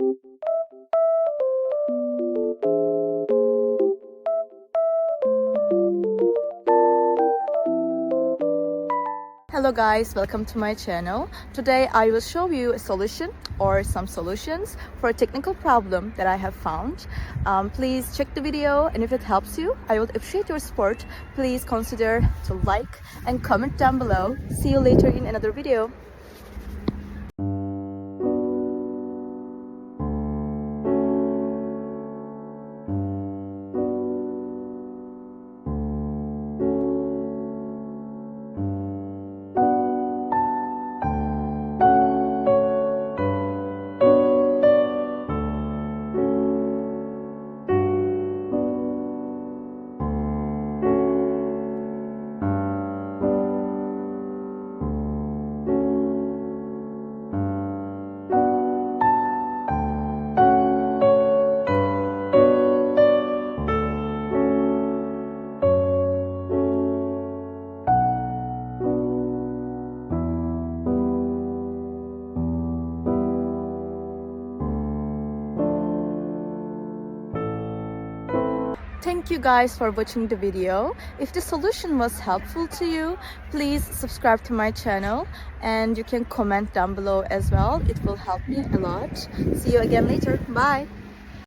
Hello guys, welcome to my channel. Today I will show you a solution or some solutions for a technical problem that I have found. Please check the video, and if it helps you, I would appreciate your support. Please consider to like and comment down below. See you later in another video. Thank you guys for watching the video. If the solution was helpful to you, please subscribe to my channel, and you can comment down below as well. It will help me a lot. See you again later. Bye.